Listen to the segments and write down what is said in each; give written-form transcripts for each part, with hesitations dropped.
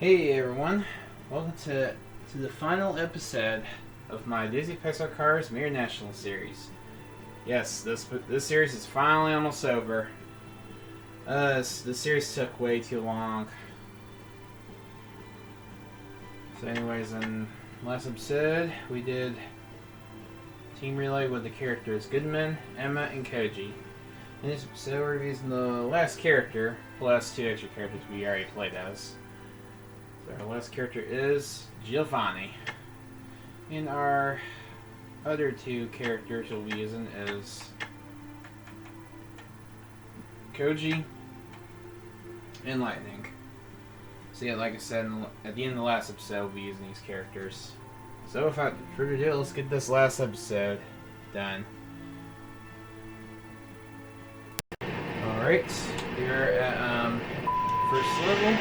Hey everyone, welcome to the final episode of my Disney Pixar Cars Mirror National series. Yes, this series is finally almost over. The series took way too long. So anyways, in last episode we did Team Relay with the characters Goodman, Emma, and Koji. In this episode we're reviewing the last character, plus two extra characters we already played as. So our last character is Giovanni. And our other two characters we'll be using is Koji and Lightning. So yeah, like I said, at the end of the last episode, we'll be using these characters. So without further ado, let's get this last episode done. Alright, we're at first level.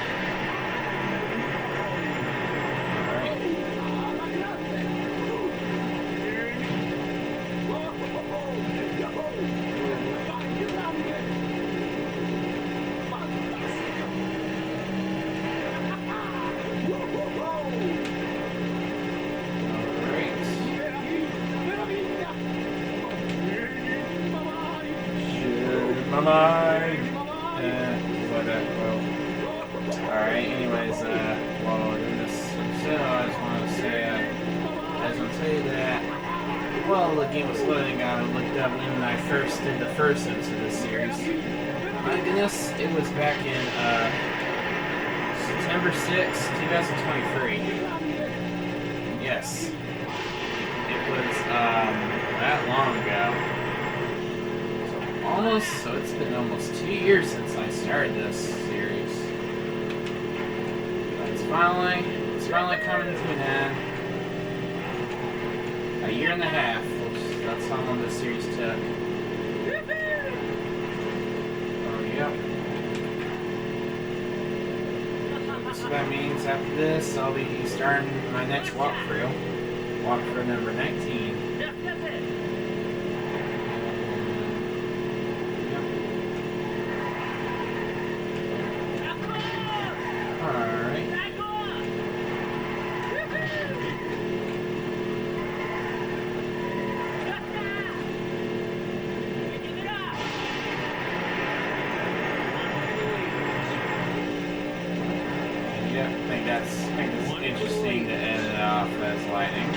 Alright, anyways, while we're doing this episode, I just want to tell you that while the game was loading, I looked up when I first did the first episode of this series. My goodness, it was back in September 6, 2023. Yes, it was that long ago. So it's been almost 2 years since I started this series. But it's finally coming to an end. A year and a half, which that's how long this series took. Oh, yep. So that means after this, I'll be starting my next walkthrough. Walkthrough number 19. I think it's interesting to end it off as Lightning.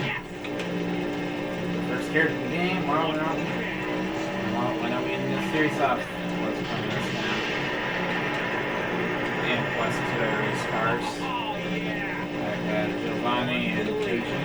The first character of the game, why not we end this series off? Let's play this now. And plus two other race cars. I've got Giovanni and Koji.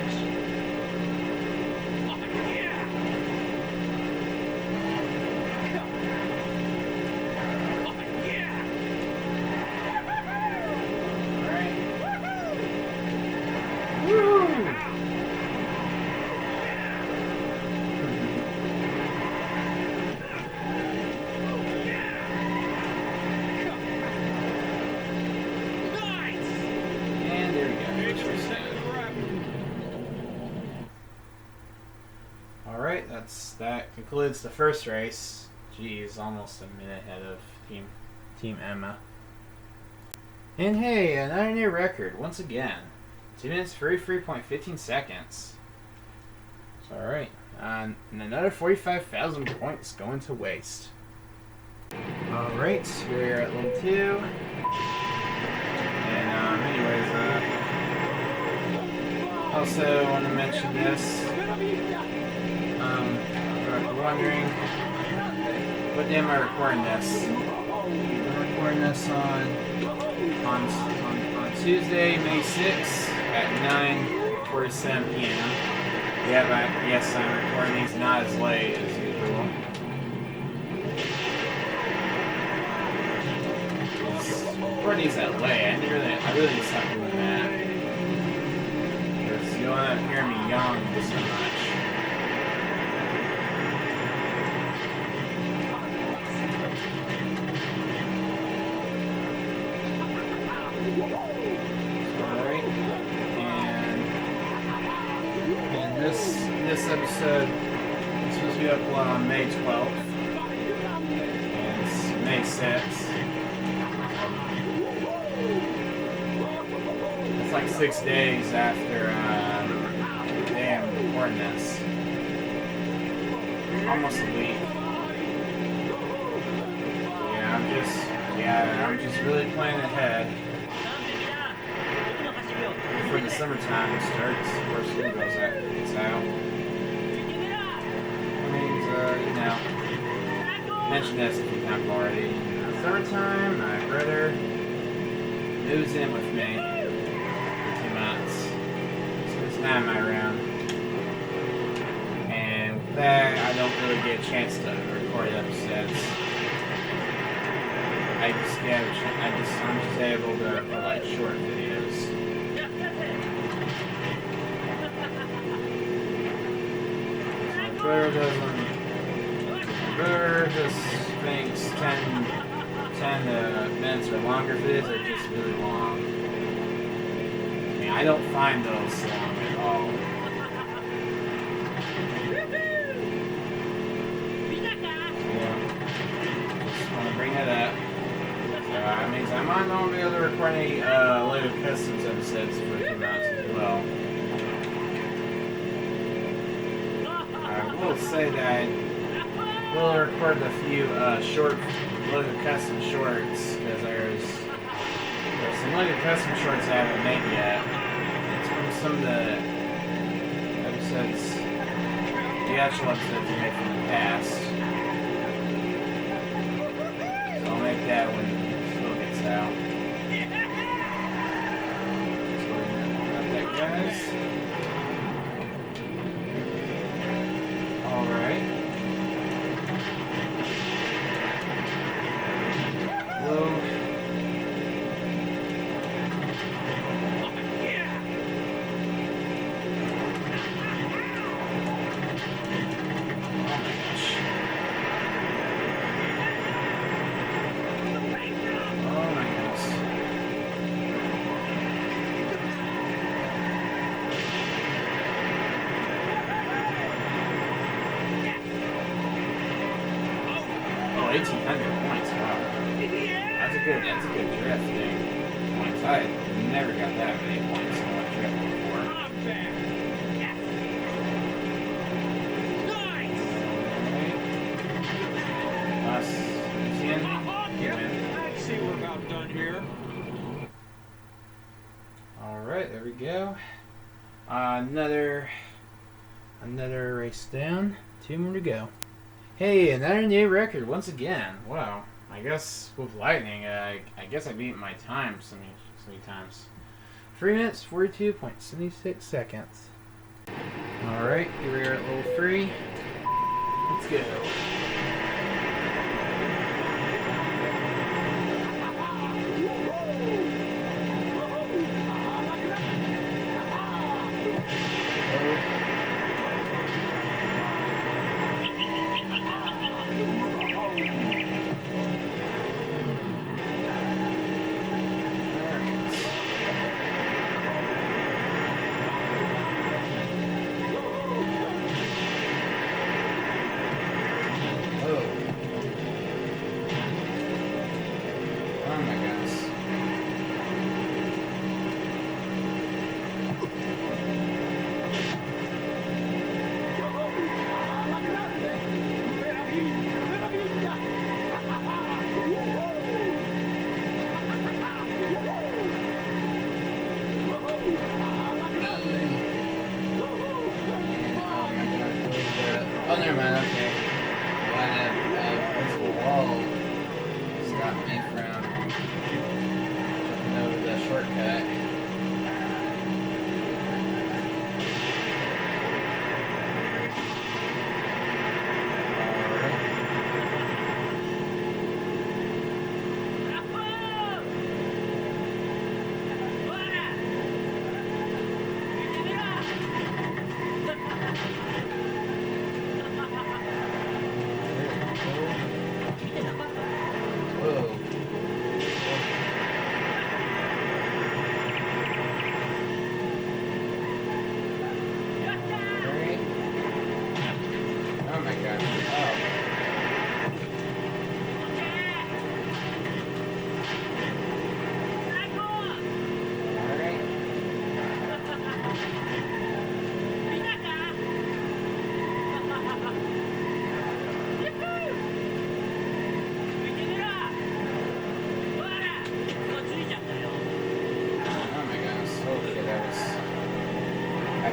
Alright, that concludes the first race. Geez, almost a minute ahead of Team Emma. And hey, another new record, once again. 2 minutes 33.15 seconds. So alright, and another 45,000 points going to waste. Alright, we're at level 2. And anyways, also want to mention this. If you're wondering, what day am I recording this? I'm recording this on Tuesday, May 6th at 9:47 p.m. Yeah, but yes, I'm recording these not as late as usual. Recording these that late, I really just have to do that. Because you'll end up hearing me yawn so much. This episode is supposed to be uploaded on May 12th, and it's May 6th. 6 days after damn recording this. Almost a week. I'm just really planning ahead before the summertime starts, before school goes out. That means, you know, mentioned this a few times already. Summertime, my brother moves in with me for 2 months. Spends time in my room. And with that, I don't really get a chance to record episodes. I'm just able to put like short videos. My brother just thinks 10 minutes or longer videos are just really long. I mean, I don't find those long at all. Just want to bring it up. That means I might not be able to record any Lego Customs episodes for a few months as well. I will say that we'll record a few short Lego Custom shorts, because there's some Lego Custom shorts I haven't made yet. It's from some of the episodes, the actual episodes we made from the past. So I'll make that when out. So got that, guys. Alright. Load. Oh, 1,800 points, wow. That's a good drifting points. I never got that many points in one drift before. Last 10, you win. I see we're about done here. Alright, there we go. Another race down. 2 more to go. Hey, another new record once again. Wow. I guess with lightning, I guess I beat my time so many times. 3 minutes, 42.76 seconds. Alright, here we are at level 3. Let's go.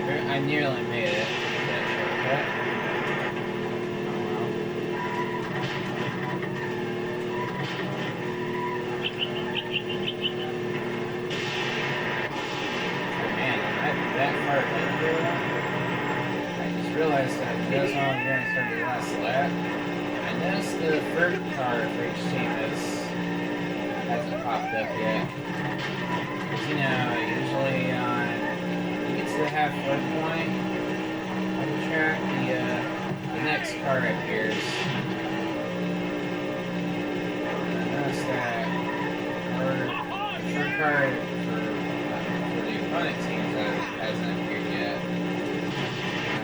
I nearly made it with that shortcut. That part right there, I just realized that just while I'm going to start the last lap, I noticed the third car for each team hasn't popped up yet. Because, you know, usually you get to the halfway point of the track, the next car appears. I noticed that our third car for the opponent teams hasn't appeared yet.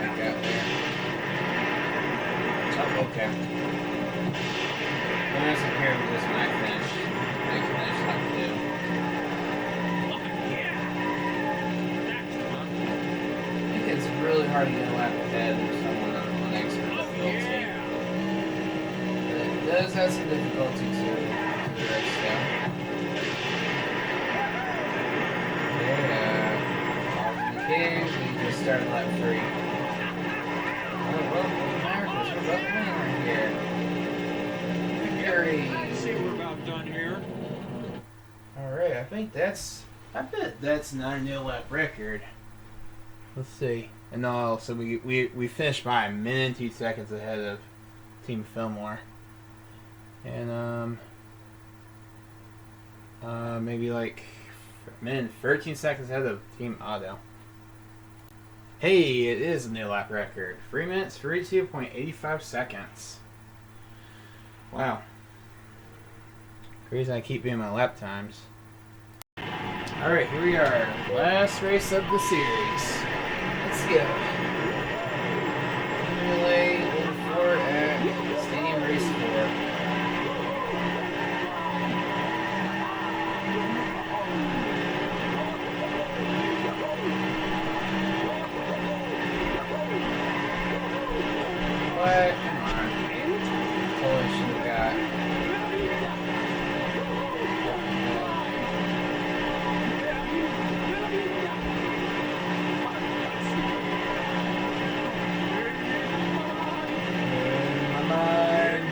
I got there. Oh, okay. When it's appeared with this when I finish lap 2. I think it's really hard to get a lap ahead of someone on extra difficulty. But it does have some difficulty to the race though. Okay, we just started lap 3. Oh, well, Americans, we're about to win right here. Victory! I see we're about done here. Alright, I bet that's not a new lap record. Let's see. And no, so we finished by a minute and 2 seconds ahead of Team Fillmore. And, maybe like a minute and 13 seconds ahead of Team Auto. Hey, it is a new lap record. 3 minutes, 42.85 seconds. Wow. Crazy I keep being my lap times. Alright, here we are. Last race of the series. Let's go. Relay 1-4 at Stadium Race 4. What? Come on. Totally should have got. My mind.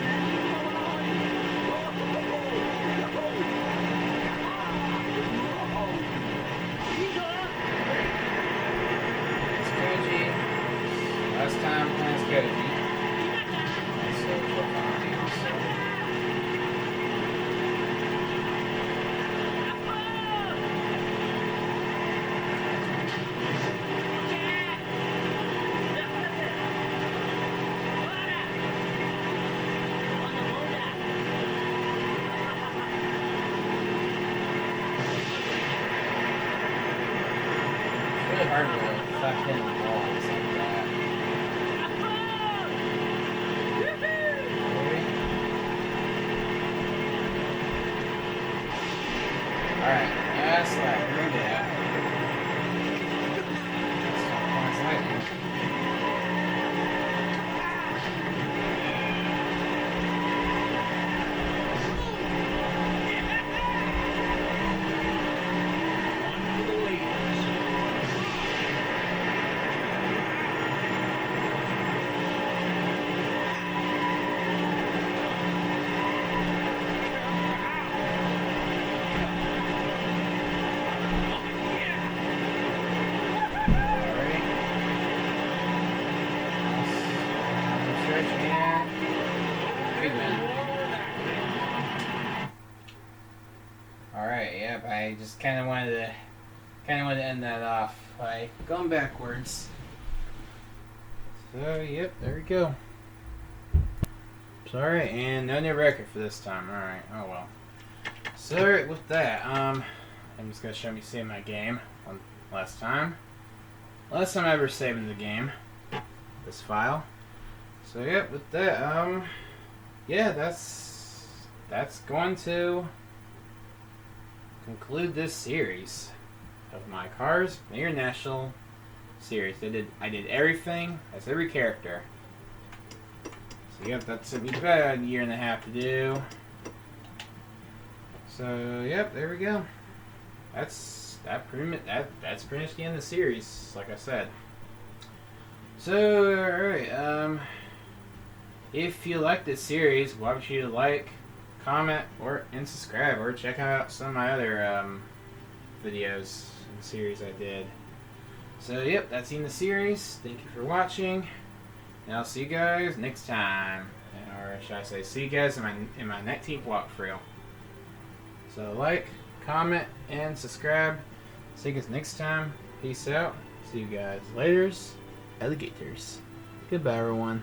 It's Koji. Last time playing Koji. Hard to stop hitting the balls like that. Alright, last lap, here we go. Stop points lightning. Alright, yep, I just kinda wanted to end that off by going backwards. So yep, there we go. Sorry, and no new record for this time. Alright, oh well. So alright, with that, I'm just gonna show me saving my game last time. Last time I ever saved in the game. This file. So yep, with that, yeah, that's going to conclude this series of my Cars International series. I did everything. That's every character. So yep, that took me about a year and a half to do. So yep, there we go. That's pretty much the end of the series. Like I said. So, alright, if you like this series, why don't you like, comment, and subscribe, or check out some of my other videos in the series I did. So, yep, that's in the series. Thank you for watching, and I'll see you guys next time. Or should I say, see you guys in my 19th walkthrough. So, like, comment, and subscribe. See you guys next time. Peace out. See you guys later. Alligators. Goodbye, everyone.